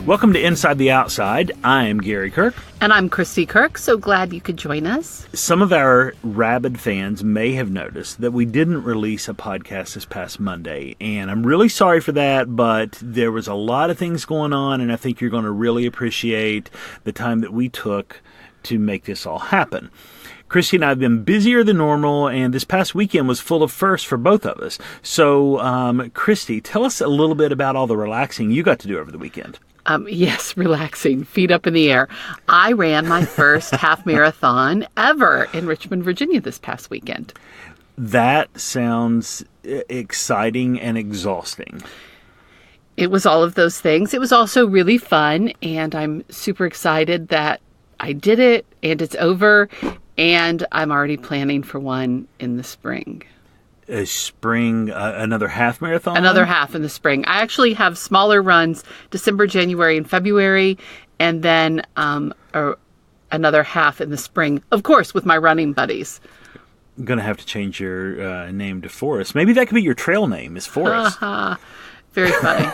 Welcome to Inside the Outside. I am Gary Kirk. And I'm Christy Kirk. So glad you could join us. Some of our rabid fans may have noticed that we didn't release a podcast this past Monday. And I'm really sorry for that, but there was a lot of things going on, and I think you're going to really appreciate the time that we took to make this all happen. Christy and I have been busier than normal, and this past weekend was full of firsts for both of us. So, Christy, tell us a little bit about all the relaxing you got to do over the weekend. Yes, relaxing, feet up in the air. I ran my first half marathon ever in Richmond, Virginia this past weekend. That sounds exciting and exhausting. It was all of those things. It was also really fun, and I'm super excited that I did it, and it's over, and I'm already planning for one in the spring. Another half marathon? Another half in the spring. I actually have smaller runs December, January, and February, and then another half in the spring, of course, with my running buddies. I'm going to have to change your name to Forrest. Maybe that could be your trail name, is Forrest. Very funny.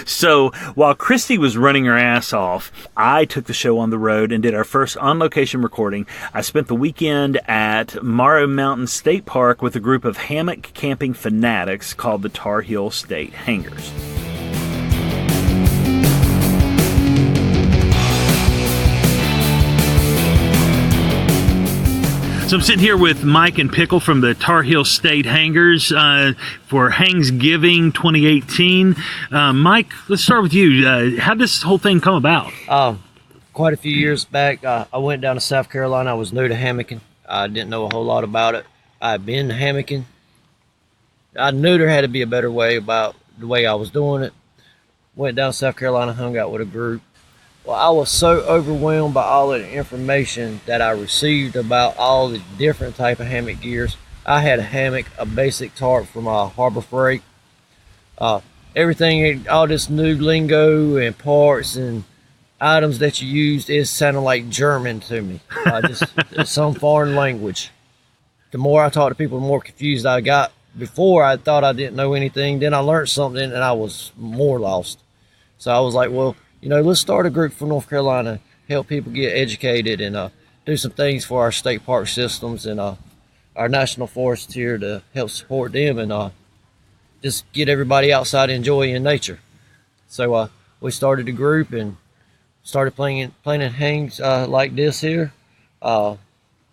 So while Christy was running her ass off, I took the show on the road and did our first on-location recording. I spent the weekend at Morrow Mountain State Park with a group of hammock camping fanatics called the Tar Heel State Hangers. So I'm sitting here with Mike and Pickle from the Tar Heel State Hangers for Hangsgiving 2018. Mike, let's start with you. How did this whole thing come about? Quite a few years back, I went down to South Carolina. I was new to hammocking. I didn't know a whole lot about it. I'd been hammocking. I knew there had to be a better way about the way I was doing it. Went down to South Carolina, hung out with a group. Well, I was so overwhelmed by all of the information that I received about all the different type of hammock gears. I had a hammock, a basic tarp from Harbor Freight. Everything, all this new lingo and parts and items that you used, it sounded like German to me. Just some foreign language. The more I talked to people, the more confused I got. Before, I thought I didn't know anything. Then I learned something, and I was more lost. So I was like, well, let's start a group from North Carolina, help people get educated, and do some things for our state park systems and our national forests here to help support them and just get everybody outside enjoying nature. So we started a group and started planning hangs like this here.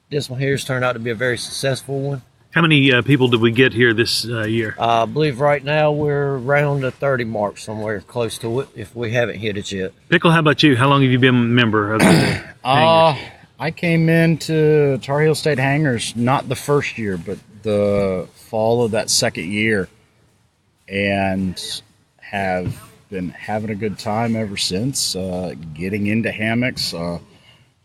This one here has turned out to be a very successful one. How many people did we get here this year? I believe right now we're around the 30 mark, somewhere close to it, if we haven't hit it yet. Pickle, how about you? How long have you been a member of the Hangers? I came into Tar Heel State Hangers not the first year, but the fall of that second year, and have been having a good time ever since, getting into hammocks. I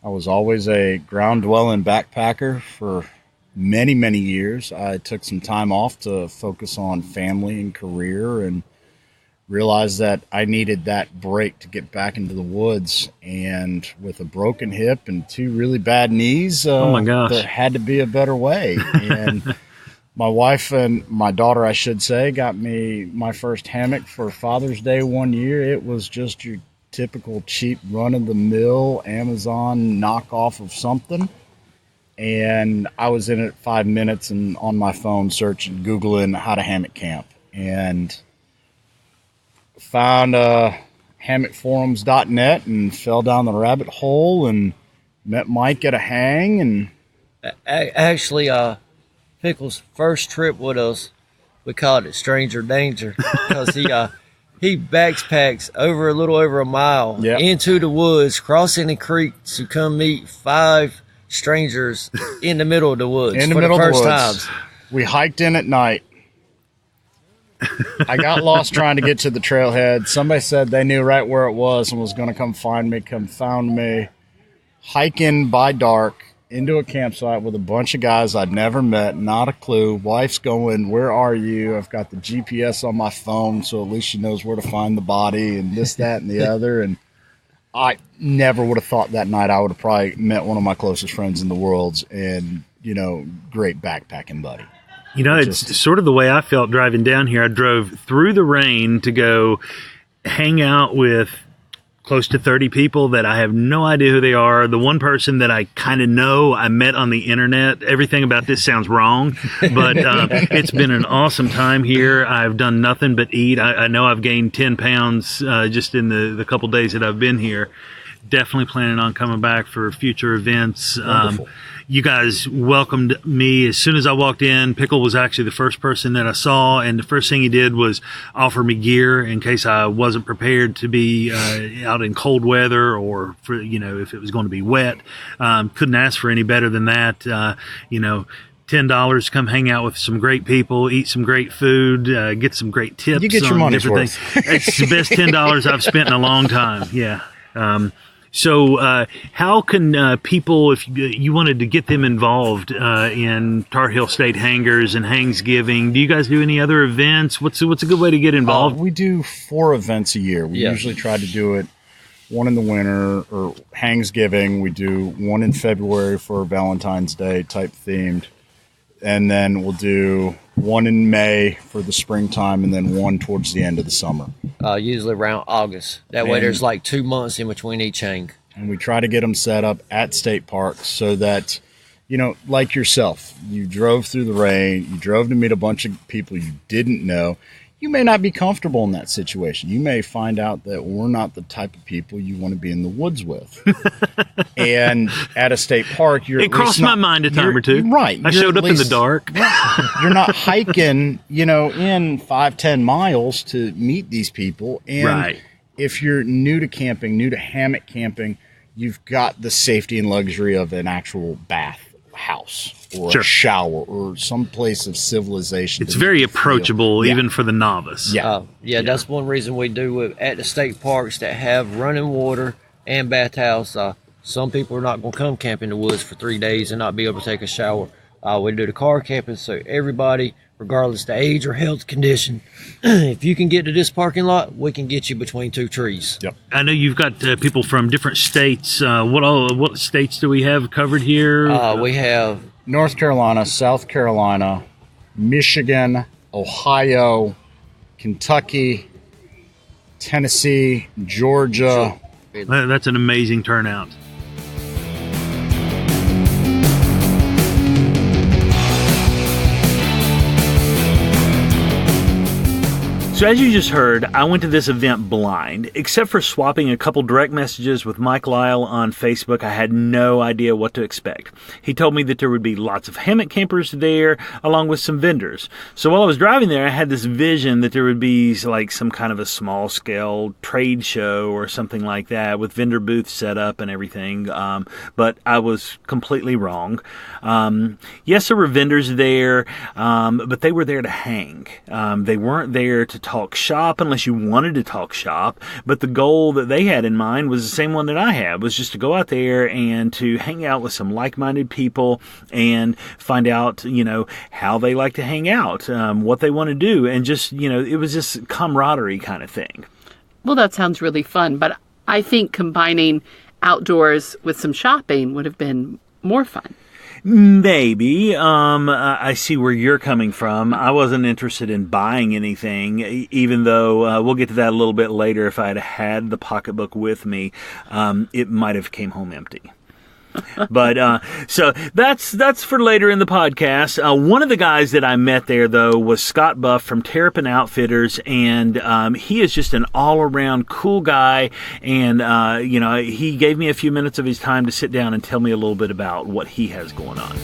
was always a ground-dwelling backpacker for many, many years. I took some time off to focus on family and career and realized that I needed that break to get back into the woods. And with a broken hip and two really bad knees, oh my gosh, there had to be a better way. And my wife and my daughter, I should say, got me my first hammock for Father's Day one year. It was just your typical cheap run-of-the-mill Amazon knockoff of something. And I was in it 5 minutes and on my phone searching, Googling how to hammock camp, and found hammockforums.net and fell down the rabbit hole and met Mike at a hang. And actually, Pickle's first trip with us, we called it Stranger Danger because he backpacks a little over a mile into the woods, crossing the creek to come meet 5 strangers in the middle of the woods for the first times. We hiked in at night. I got lost trying to get to the trailhead. Somebody said they knew right where it was and was going to come find me. Found me hiking by dark into a campsite with a bunch of guys I'd never met, not a clue. Wife's going, "Where are you?" I've got the GPS on my phone, so at least she knows where to find the body and this, that, and the other. And I never would have thought that night I would have probably met one of my closest friends in the world and, great backpacking buddy. It's sort of the way I felt driving down here. I drove through the rain to go hang out with close to 30 people that I have no idea who they are. The one person that I kind of know, I met on the internet. Everything about this sounds wrong, but it's been an awesome time here. I've done nothing but eat. I know I've gained 10 pounds just in the couple days that I've been here. Definitely planning on coming back for future events. You guys welcomed me as soon as I walked in. Pickle was actually the first person that I saw, and the first thing he did was offer me gear in case I wasn't prepared to be out in cold weather or for, if it was going to be wet. Couldn't ask for any better than that. $10, come hang out with some great people, eat some great food, get some great tips. You get your money's worth. It's the best $10 I've spent in a long time. Yeah. So how can people, if you wanted to get them involved in Tar Heel State Hangers and Hangsgiving, do you guys do any other events? What's a good way to get involved? We do 4 events a year. We usually try to do it one in the winter or Hangsgiving. We do one in February for Valentine's Day type themed. And then we'll do one in May for the springtime and then one towards the end of the summer. Usually around August. That way there's like 2 months in between each hang. And we try to get them set up at state parks so that, like yourself, you drove through the rain, you drove to meet a bunch of people you didn't know. You may not be comfortable in that situation. You may find out that we're not the type of people you want to be in the woods with. And at a state park, it crossed my mind a time or two. Right. I showed up in the dark. You're not hiking, in 5-10 miles to meet these people. And if you're new to camping, new to hammock camping, you've got the safety and luxury of an actual bath house or a shower or some place of civilization. It's very approachable even for the novice. That's one reason we do it at the state parks that have running water and bathhouse. Some people are not going to come camp in the woods for 3 days and not be able to take a shower. We do the car camping so everybody, regardless of the age or health condition, if you can get to this parking lot, we can get you between 2 trees. Yep. I know you've got people from different states. What states do we have covered here? We have North Carolina, South Carolina, Michigan, Ohio, Kentucky, Tennessee, Georgia. That's an amazing turnout. So as you just heard, I went to this event blind. Except for swapping a couple direct messages with Mike Lyle on Facebook, I had no idea what to expect. He told me that there would be lots of hammock campers there, along with some vendors. So while I was driving there, I had this vision that there would be like some kind of a small-scale trade show or something like that with vendor booths set up and everything. But I was completely wrong. Yes, there were vendors there, but they were there to hang. They weren't there to talk shop unless you wanted to talk shop, but the goal that they had in mind was the same one that I had, was just to go out there and to hang out with some like-minded people and find out, how they like to hang out, what they want to do, and just, it was just camaraderie kind of thing. Well, that sounds really fun, but I think combining outdoors with some shopping would have been more fun. Maybe. I see where you're coming from. I wasn't interested in buying anything, even though we'll get to that a little bit later. If I had had the pocketbook with me, it might have came home empty. But so that's for later in the podcast. One of the guys that I met there, though, was Scott Buff from Terrapin Outfitters, and he is just an all-around cool guy. And he gave me a few minutes of his time to sit down and tell me a little bit about what he has going on.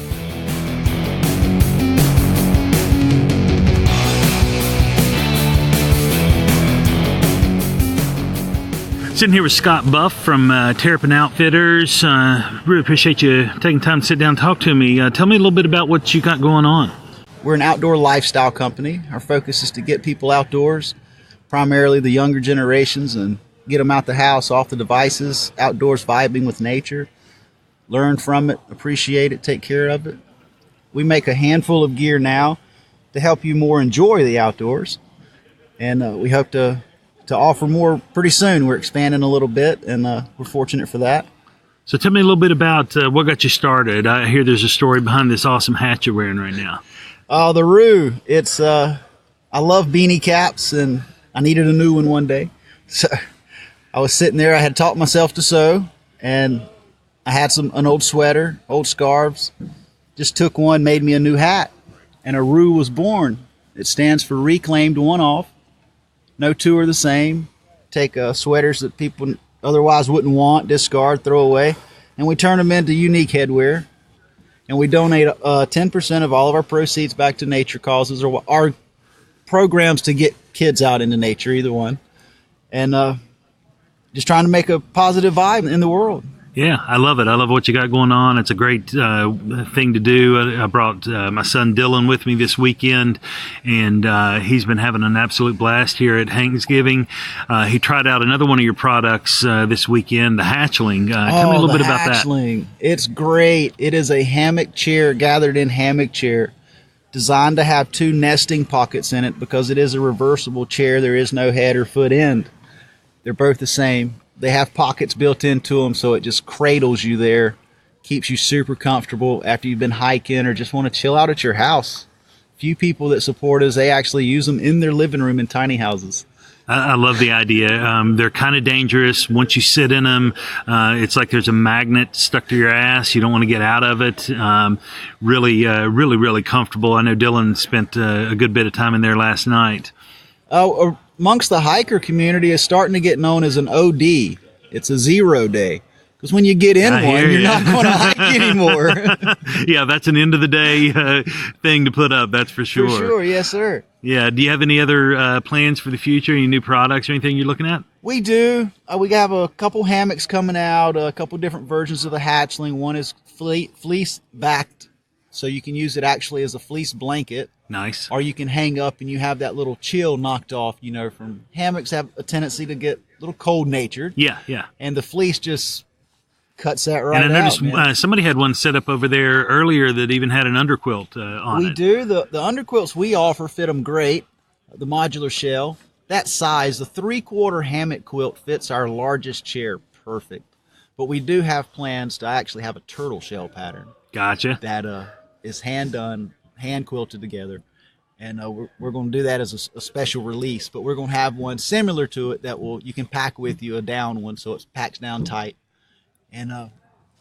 Sitting here with Scott Buff from Terrapin Outfitters. Really appreciate you taking time to sit down and talk to me. Tell me a little bit about what you got going on. We're an outdoor lifestyle company. Our focus is to get people outdoors, primarily the younger generations, and get them out the house, off the devices, outdoors vibing with nature, learn from it, appreciate it, take care of it. We make a handful of gear now to help you more enjoy the outdoors, and we hope to offer more pretty soon. We're expanding a little bit, and we're fortunate for that. So tell me a little bit about what got you started. I hear there's a story behind this awesome hat you're wearing right now. The Roo. It's I love beanie caps, and I needed a new one day. So I was sitting there. I had taught myself to sew, and I had an old sweater, old scarves. Just took one, made me a new hat, and a rule was born. It stands for reclaimed one-off. No two are the same. Take sweaters that people otherwise wouldn't want, discard, throw away, and we turn them into unique headwear. And we donate 10% of all of our proceeds back to nature causes or our programs to get kids out into nature, either one. And just trying to make a positive vibe in the world. Yeah, I love it. I love what you got going on. It's a great thing to do. I brought my son Dylan with me this weekend, and he's been having an absolute blast here at Hangsgiving. He tried out another one of your products this weekend, the Hatchling. Tell me a little bit about that. Hatchling. It's great. It is a hammock chair, gathered in hammock chair, designed to have 2 nesting pockets in it because it is a reversible chair. There is no head or foot end. They're both the same. They have pockets built into them, so it just cradles you there, keeps you super comfortable after you've been hiking or just want to chill out at your house. Few people that support us, they actually use them in their living room in tiny houses. I love the idea. They're kind of dangerous. Once you sit in them, it's like there's a magnet stuck to your ass. You don't want to get out of it. Really comfortable. I know Dylan spent a good bit of time in there last night. Oh, amongst the hiker community is starting to get known as an OD. It's a 0 day. Because when you get in one, you're not going to hike anymore. Yeah, that's an end of the day thing to put up, that's for sure. For sure, yes, sir. Yeah, do you have any other plans for the future? Any new products or anything you're looking at? We do. We have a couple hammocks coming out, a couple different versions of the Hatchling. One is fleece backed, so you can use it actually as a fleece blanket. Nice. Or you can hang up and you have that little chill knocked off, from hammocks have a tendency to get a little cold natured. Yeah. And the fleece just cuts that right out. And I noticed somebody had one set up over there earlier that even had an underquilt on it. We do. The underquilts we offer fit them great. The modular shell, that size, the 3/4 hammock quilt fits our largest chair perfect. But we do have plans to actually have a turtle shell pattern. Gotcha. That is hand done, hand quilted together, and we're going to do that as a special release. But we're going to have one similar to it that you can pack with you, a down one, so it packs down tight, and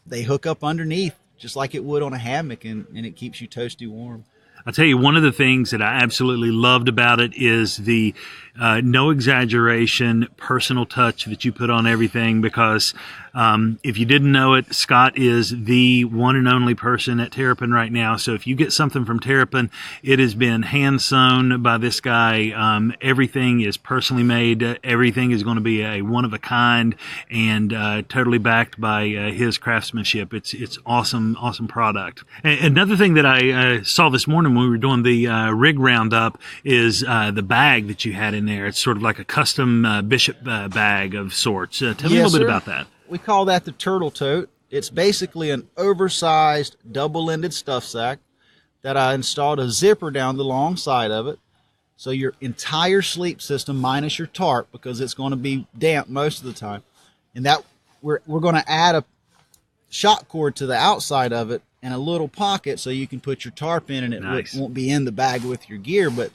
they hook up underneath just like it would on a hammock, and it keeps you toasty warm. I'll tell you, one of the things that I absolutely loved about it is the no exaggeration, personal touch that you put on everything, because if you didn't know it, Scott is the one and only person at Terrapin right now. So if you get something from Terrapin, it has been hand sewn by this guy. Everything is personally made. Everything is going to be a one of a kind and totally backed by his craftsmanship. It's awesome product. Another thing that I saw this morning when we were doing the rig roundup is the bag that you had in there. It's sort of like a custom bishop bag of sorts. Tell me a little bit about that. We call that the turtle tote. It's basically an oversized double-ended stuff sack that I installed a zipper down the long side of it. So your entire sleep system minus your tarp, because it's going to be damp most of the time. And that we're going to add a shock cord to the outside of it and a little pocket so you can put your tarp in, and it won't be in the bag with your gear. But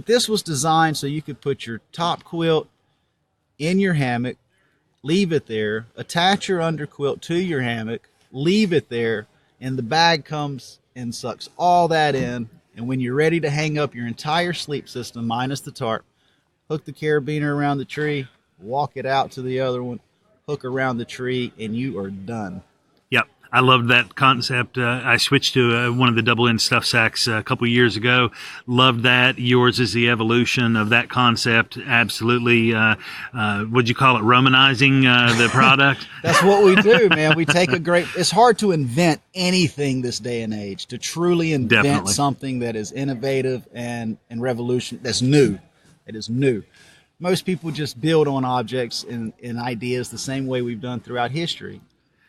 this was designed so you could put your top quilt in your hammock, leave it there, attach your underquilt to your hammock, leave it there, and the bag comes and sucks all that in. And when you're ready to hang up your entire sleep system minus the tarp, hook the carabiner around the tree, walk it out to the other one, hook around the tree, and you are done. Yep. I loved that concept. I switched to one of the double-end stuff sacks a couple of years ago. Loved that. Yours is the evolution of that concept. Absolutely. What'd you call it? Romanizing the product? That's what we do, man. We take it's hard to invent anything this day and age, to truly invent something that is innovative and revolution, that's new. It is new. Most people just build on objects and ideas the same way we've done throughout history.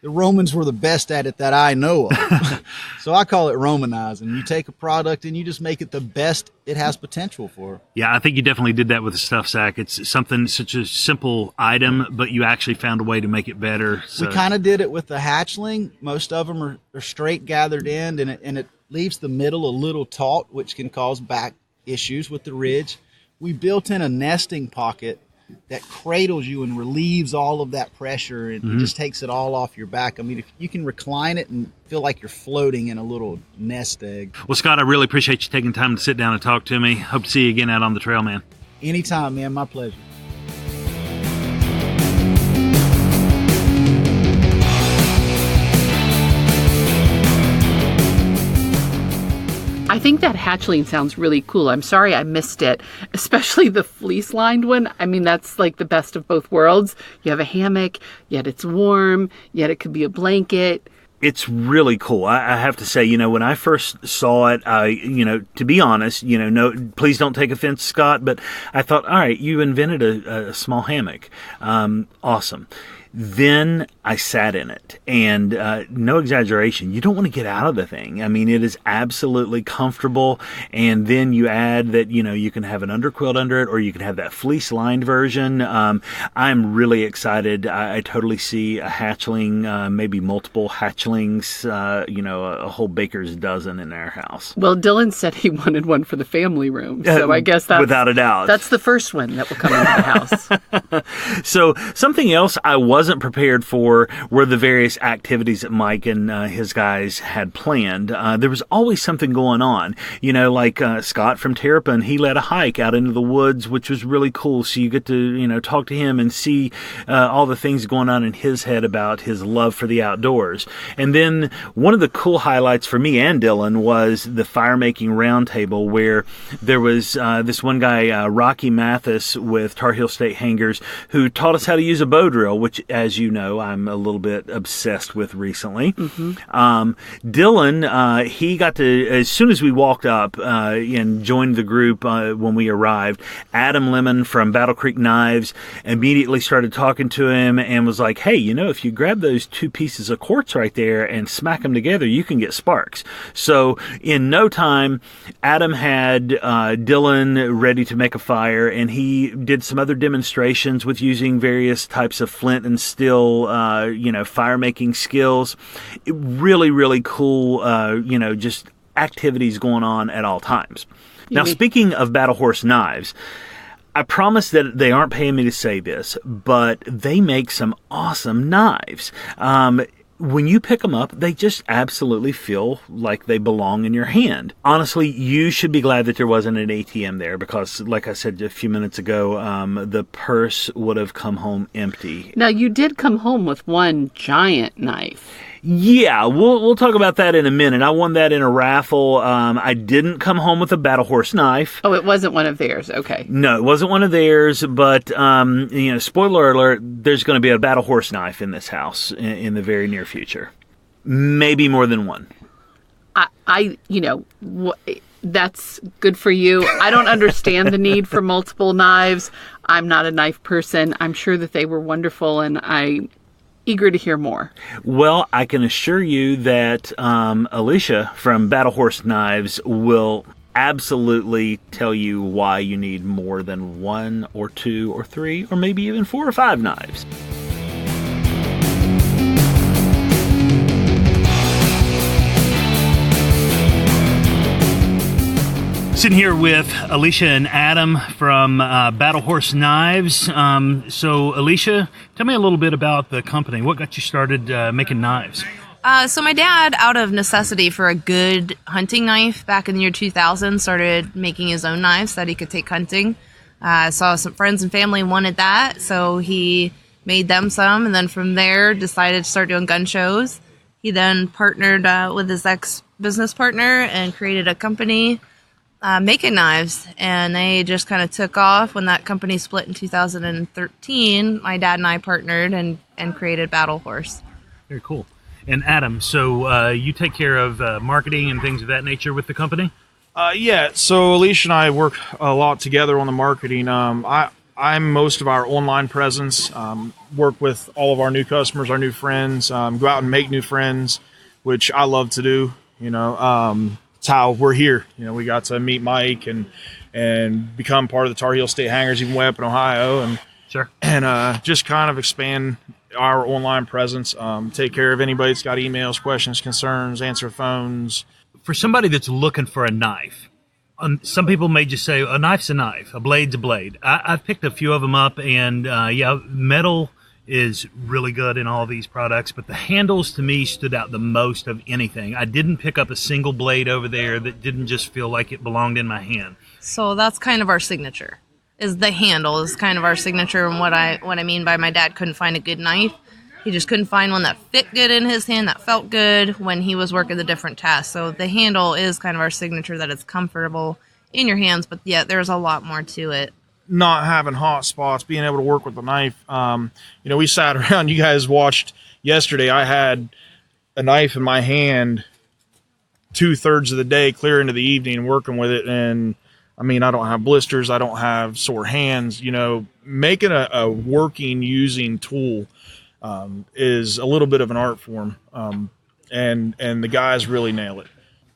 The Romans were the best at it that I know of. So I call it Romanizing. You take a product and you just make it the best it has potential for. Yeah, I think you definitely did that with the stuff sack. It's something, such a simple item, but you actually found a way to make it better. So. We kind of did it with the Hatchling. Most of them are straight gathered end, and it leaves the middle a little taut, which can cause back issues with the ridge. We built in a nesting pocket that cradles you and relieves all of that pressure, and it just takes it all off your back. I mean, if you can recline it and feel like you're floating in a little nest egg. Well, Scott, I really appreciate you taking time to sit down and talk to me. Hope to see you again out on the trail, man. Anytime, man. My pleasure. I think that hatchling sounds really cool. I'm sorry I missed it, especially the fleece-lined one. I mean, that's like the best of both worlds. You have a hammock, yet it's warm, yet it could be a blanket. It's really cool. I have to say, when I first saw it, to be honest, no, please don't take offense, Scott, but I thought, all right, you invented a small hammock. Awesome. Then I sat in it, and no exaggeration, you don't want to get out of the thing. I mean, it is absolutely comfortable, and then you add that, you can have an underquilt under it, or you can have that fleece-lined version. I'm really excited. I totally see a hatchling, maybe multiple hatchlings, a whole baker's dozen in our house. Well, Dylan said he wanted one for the family room, so I guess that's... Without a doubt. That's the first one that will come into the house. So, something else I wasn't prepared for were the various activities that Mike and his guys had planned. There was always something going on. Like Scott from Terrapin, he led a hike out into the woods, which was really cool. So you get to, talk to him and see all the things going on in his head about his love for the outdoors. And then one of the cool highlights for me and Dylan was the fire-making roundtable, where there was this one guy, Rocky Mathis with Tar Heel State Hangers, who taught us how to use a bow drill, which, as you know, I'm a little bit obsessed with recently. Dylan, he got to, as soon as we walked up and joined the group when we arrived, Adam Lemon from Battle Creek Knives immediately started talking to him and was like, hey, if you grab those two pieces of quartz right there and smack them together, you can get sparks. So in no time, Adam had Dylan ready to make a fire, and he did some other demonstrations with using various types of flint and steel, fire making skills. Really, really cool, just activities going on at all times. Now, speaking of Battle Horse Knives, I promise that they aren't paying me to say this, but they make some awesome knives. When you pick them up, they just absolutely feel like they belong in your hand. Honestly, you should be glad that there wasn't an ATM there, because, like I said a few minutes ago, the purse would have come home empty. Now, you did come home with one giant knife. Yeah, we'll talk about that in a minute. I won that in a raffle. I didn't come home with a Battle Horse knife. Oh, it wasn't one of theirs. Okay. No, it wasn't one of theirs, but, spoiler alert, there's going to be a Battle Horse knife in this house in the very near future. Maybe more than one. That's good for you. I don't understand the need for multiple knives. I'm not a knife person. I'm sure that they were wonderful, and I'm eager to hear more. Well, I can assure you that Alicia from Battle Horse Knives will absolutely tell you why you need more than one or two or three or maybe even 4 or 5 knives. Sitting here with Alicia and Adam from Battle Horse Knives. So, Alicia, tell me a little bit about the company. What got you started making knives? So my dad, out of necessity for a good hunting knife back in the year 2000, started making his own knives that he could take hunting. Saw some friends and family wanted that, so he made them some, and then from there decided to start doing gun shows. He then partnered with his ex-business partner and created a company making knives, and they just kind of took off. When that company split in 2013, my dad and I partnered and created Battle Horse. Very cool. And Adam, so you take care of marketing and things of that nature with the company? Yeah, so Alicia and I work a lot together on the marketing. I'm most of our online presence, work with all of our new customers, our new friends, go out and make new friends, which I love to do. It's how we're here. We got to meet Mike and become part of the Tar Heel State Hangers, even way up in Ohio, and sure, and just kind of expand our online presence. Take care of anybody that's got emails, questions, concerns, answer phones. For somebody that's looking for a knife, Some people may just say a knife's a knife, a blade's a blade. I've picked a few of them up, and metal is really good in all these products, but the handles to me stood out the most of anything. I didn't pick up a single blade over there that didn't just feel like it belonged in my hand. So that's kind of our signature. Is the handle is kind of our signature, and what I mean by my dad couldn't find a good knife. He just couldn't find one that fit good in his hand, that felt good when he was working the different tasks. So the handle is kind of our signature, that it's comfortable in your hands, but yeah, there's a lot more to it. Not having hot spots, being able to work with the knife. We sat around, you guys watched yesterday, I had a knife in my hand 2/3 of the day, clear into the evening, working with it. And I mean, I don't have blisters, I don't have sore hands. Making a working, using tool is a little bit of an art form. And the guys really nail it.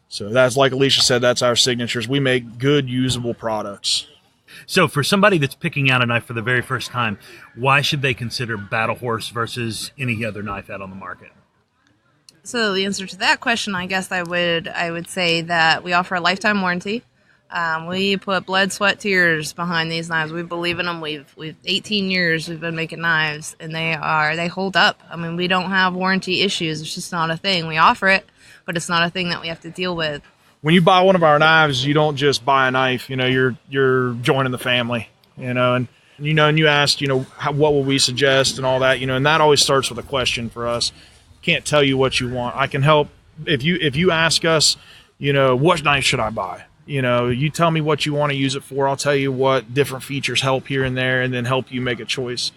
So that's, like Alicia said, that's our signatures. We make good, usable products. So for somebody that's picking out a knife for the very first time, why should they consider Battle Horse versus any other knife out on the market? So the answer to that question, I guess I would say that we offer a lifetime warranty. We put blood, sweat, tears behind these knives. We believe in them. We've 18 years we've been making knives, and they hold up. I mean, we don't have warranty issues. It's just not a thing. We offer it, but it's not a thing that we have to deal with. When you buy one of our knives, you don't just buy a knife. You're joining the family. And you asked, what will we suggest and all that. And that always starts with a question for us. Can't tell you what you want. I can help if you ask us, what knife should I buy? You tell me what you want to use it for. I'll tell you what different features help here and there, and then help you make a choice.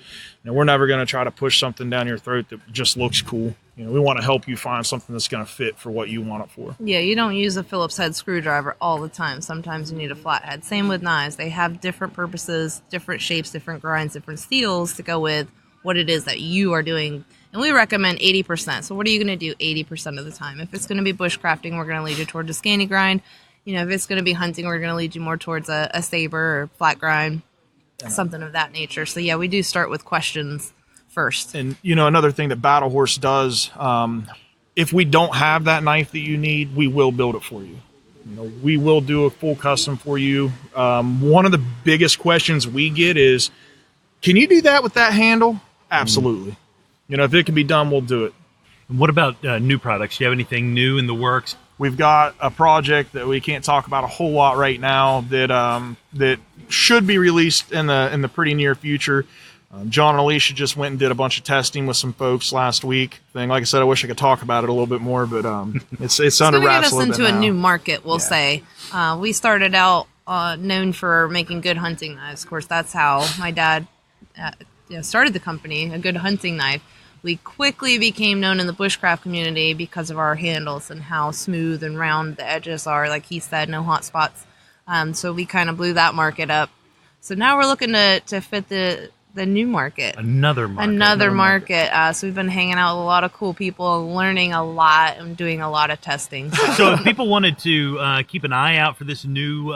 We're never going to try to push something down your throat that just looks cool. We want to help you find something that's going to fit for what you want it for. Yeah, you don't use a Phillips head screwdriver all the time. Sometimes you need a flathead. Same with knives. They have different purposes, different shapes, different grinds, different steels to go with what it is that you are doing. And we recommend 80%. So what are you going to do 80% of the time? If it's going to be bushcrafting, we're going to lead you towards a scanty grind. If it's going to be hunting, we're going to lead you more towards a saber or flat grind, something of that nature. So yeah, we do start with questions first. And another thing that Battle Horse does, if we don't have that knife that you need, we will build it for you. We will do a full custom for you. One of the biggest questions we get is, can you do that with that handle? Absolutely. If it can be done, we'll do it. And what about new products? Do you have anything new in the works? We've got a project that we can't talk about a whole lot right now that should be released in the pretty near future. John and Alicia just went and did a bunch of testing with some folks last week. Like I said, I wish I could talk about it a little bit more, but it's under wraps a little bit now. It's going to get us into a new market, we'll say. We started out known for making good hunting knives. Of course, that's how my dad started the company, a good hunting knife. We quickly became known in the bushcraft community because of our handles and how smooth and round the edges are. Like he said, no hot spots. So we kind of blew that market up. So now we're looking to fit the new market. Another market. So we've been hanging out with a lot of cool people, learning a lot, and doing a lot of testing. So if people wanted to keep an eye out for this new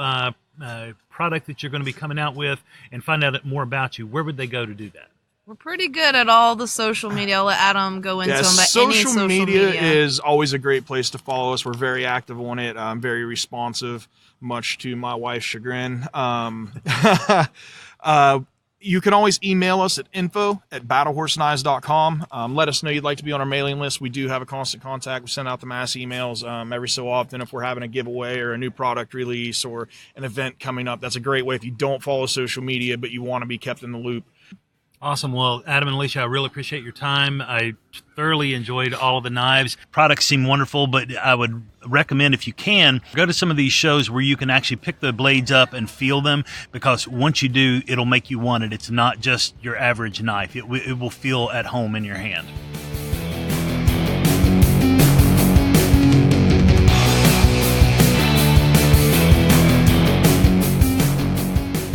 product that you're going to be coming out with and find out more about you, where would they go to do that? We're pretty good at all the social media. I'll let Adam go into them. But social media is always a great place to follow us. We're very active on it. Very responsive, much to my wife's chagrin. You can always email us at info@battlehorseknives.com. Let us know you'd like to be on our mailing list. We do have a constant contact. We send out the mass emails every so often if we're having a giveaway or a new product release or an event coming up. That's a great way if you don't follow social media but you want to be kept in the loop. Awesome. Well, Adam and Alicia, I really appreciate your time. I thoroughly enjoyed all of the knives. Products seem wonderful, but I would recommend, if you can, go to some of these shows where you can actually pick the blades up and feel them, because once you do, it'll make you want it. It's not just your average knife. It will feel at home in your hand.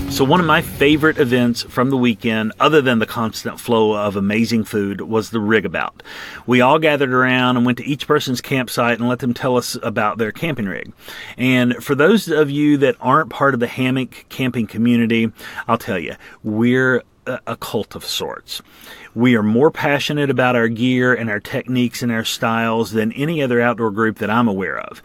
So one of my favorite events from the weekend, other than the constant flow of amazing food, was the Rigabout. We all gathered around and went to each person's campsite and let them tell us about their camping rig. And for those of you that aren't part of the hammock camping community, I'll tell you, we're a cult of sorts. We are more passionate about our gear and our techniques and our styles than any other outdoor group that I'm aware of.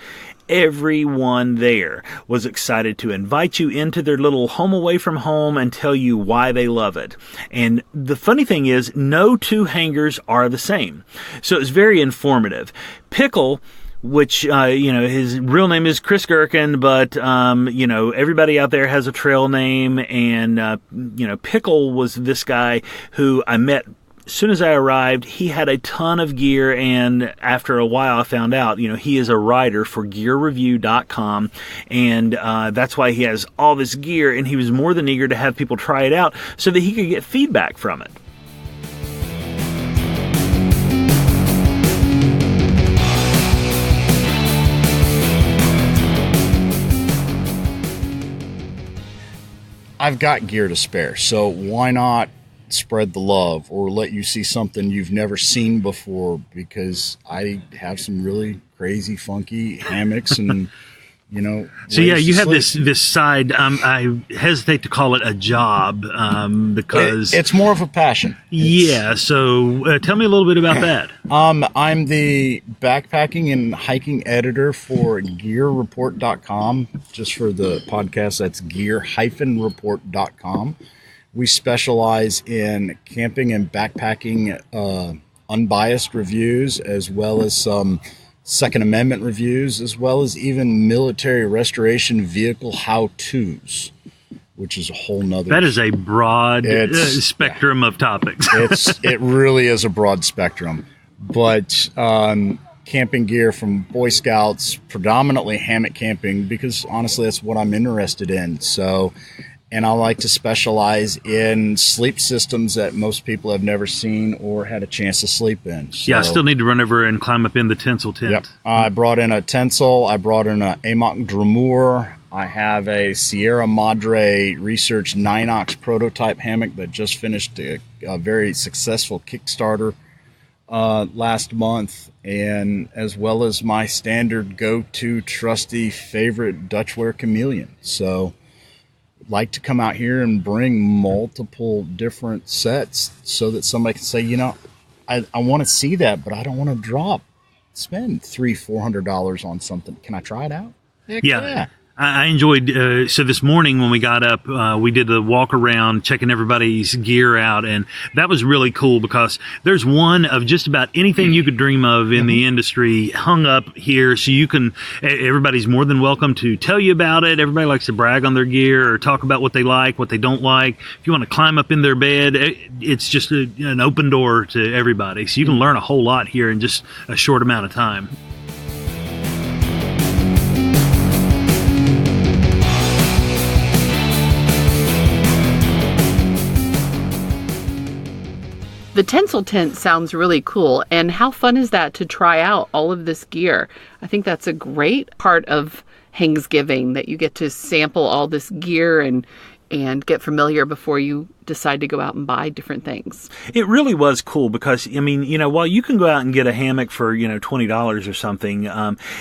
Everyone there was excited to invite you into their little home away from home and tell you why they love it. And the funny thing is, no two hangers are the same. So it's very informative. Pickle, which, his real name is Chris Gerken, but, everybody out there has a trail name. And, Pickle was this guy who I met as soon as I arrived. He had a ton of gear, and after a while I found out, he is a writer for gearreview.com, and that's why he has all this gear, and he was more than eager to have people try it out so that he could get feedback from it. I've got gear to spare, so why not spread the love or let you see something you've never seen before? Because I have some really crazy, funky hammocks and, So yeah, you have this side. I hesitate to call it a job because it's more of a passion. Yeah. So tell me a little bit about that. I'm the backpacking and hiking editor for gearreport.com. Just for the podcast, that's gear-report.com. We specialize in camping and backpacking unbiased reviews, as well as some Second Amendment reviews, as well as even military restoration vehicle how-tos, which is a whole nother... That is a broad spectrum of topics. It really is a broad spectrum. But camping gear from Boy Scouts, predominantly hammock camping, because honestly that's what I'm interested in. So... And I like to specialize in sleep systems that most people have never seen or had a chance to sleep in. So, yeah, I still need to run over and climb up in the Tencel tent. Yep. I brought in a Tencel. I brought in a Amok Dremur. I have a Sierra Madre Research 9-ox prototype hammock that just finished a very successful Kickstarter last month, and as well as my standard go-to trusty favorite Dutchware Chameleon. So like to come out here and bring multiple different sets so that somebody can say, I want to see that, but I don't want to spend $300-400 on something. Can I try it out? Heck yeah. I enjoyed, so this morning when we got up, we did the walk around checking everybody's gear out, and that was really cool because there's one of just about anything you could dream of in the industry hung up here, so everybody's more than welcome to tell you about it. Everybody likes to brag on their gear or talk about what they like, what they don't like. If you want to climb up in their bed, it's just an open door to everybody, so you can learn a whole lot here in just a short amount of time. The Tencel tent sounds really cool. And how fun is that to try out all of this gear? I think that's a great part of Hangsgiving, that you get to sample all this gear and get familiar before you decide to go out and buy different things. It really was cool because, while you can go out and get a hammock for, $20 or something,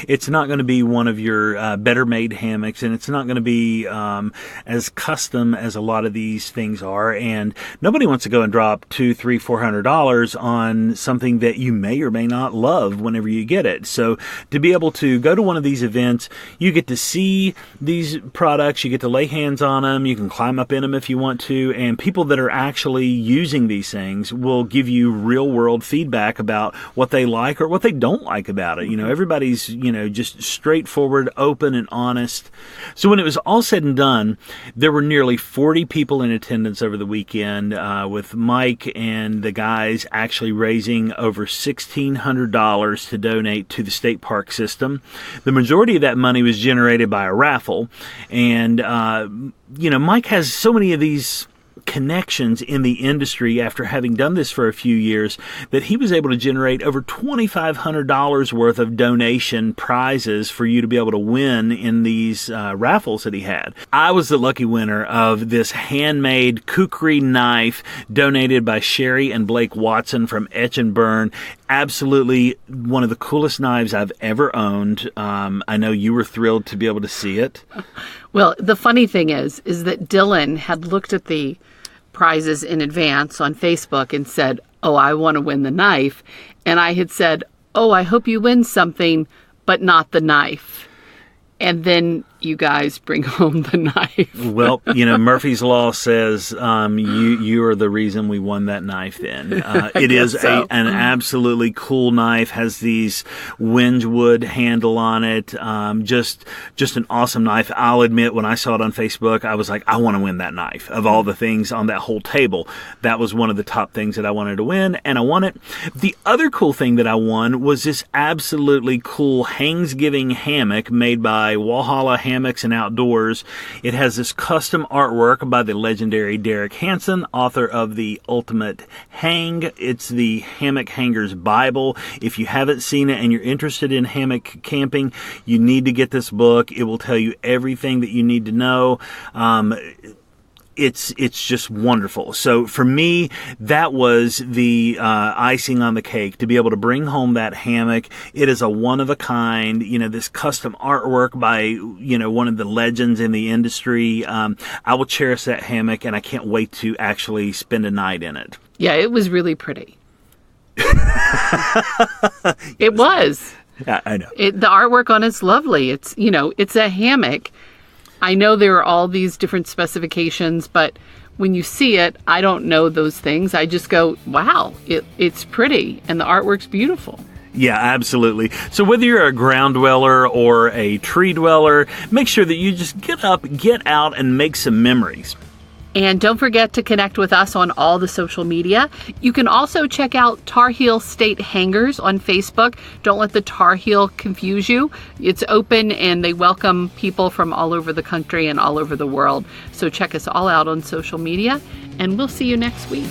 it's not going to be one of your better made hammocks, and it's not going to be as custom as a lot of these things are. And nobody wants to go and drop $200-400 on something that you may or may not love whenever you get it. So to be able to go to one of these events, you get to see these products, you get to lay hands on them, you can climb up in them if you want to, and people that are actually using these things will give you real world feedback about what they like or what they don't like about it. Everybody's, just straightforward, open, and honest. So when it was all said and done, there were nearly 40 people in attendance over the weekend, with Mike and the guys actually raising over $1,600 to donate to the state park system. The majority of that money was generated by a raffle, and Mike has so many of these connections in the industry after having done this for a few years that he was able to generate over $2,500 worth of donation prizes for you to be able to win in these raffles that he had. I was the lucky winner of this handmade kukri knife donated by Sherry and Blake Watson from Etch and Burn. Absolutely one of the coolest knives I've ever owned. I know you were thrilled to be able to see it. Well, the funny thing is that Dylan had looked at the prizes in advance on Facebook and said, "Oh, I want to win the knife." And I had said, "Oh, I hope you win something, but not the knife." And then you guys bring home the knife. Well, Murphy's Law says you are the reason we won that knife then. It is an absolutely cool knife, has these Wedgwood handle on it, just an awesome knife. I'll admit, when I saw it on Facebook, I was like, I want to win that knife. Of all the things on that whole table, that was one of the top things that I wanted to win, and I won it. The other cool thing that I won was this absolutely cool Hangsgiving hammock made by Walhalla Hammocks and Outdoors. It has this custom artwork by the legendary Derek Hansen, author of The Ultimate Hang. It's the Hammock Hanger's Bible. If you haven't seen it and you're interested in hammock camping, you need to get this book. It will tell you everything that you need to know. It's just wonderful. So for me, that was the icing on the cake, to be able to bring home that hammock. It is a one of a kind, this custom artwork by, one of the legends in the industry. I will cherish that hammock, and I can't wait to actually spend a night in it. Yeah, it was really pretty. It was. I know. The artwork on it's lovely. It's, it's a hammock. I know there are all these different specifications, but when you see it, I don't know those things. I just go, wow, it's pretty, and the artwork's beautiful. Yeah, absolutely. So whether you're a ground dweller or a tree dweller, make sure that you just get up, get out, and make some memories. And don't forget to connect with us on all the social media. You can also check out Tar Heel State Hangers on Facebook. Don't let the Tar Heel confuse you. It's open, and they welcome people from all over the country and all over the world. So check us all out on social media, and we'll see you next week.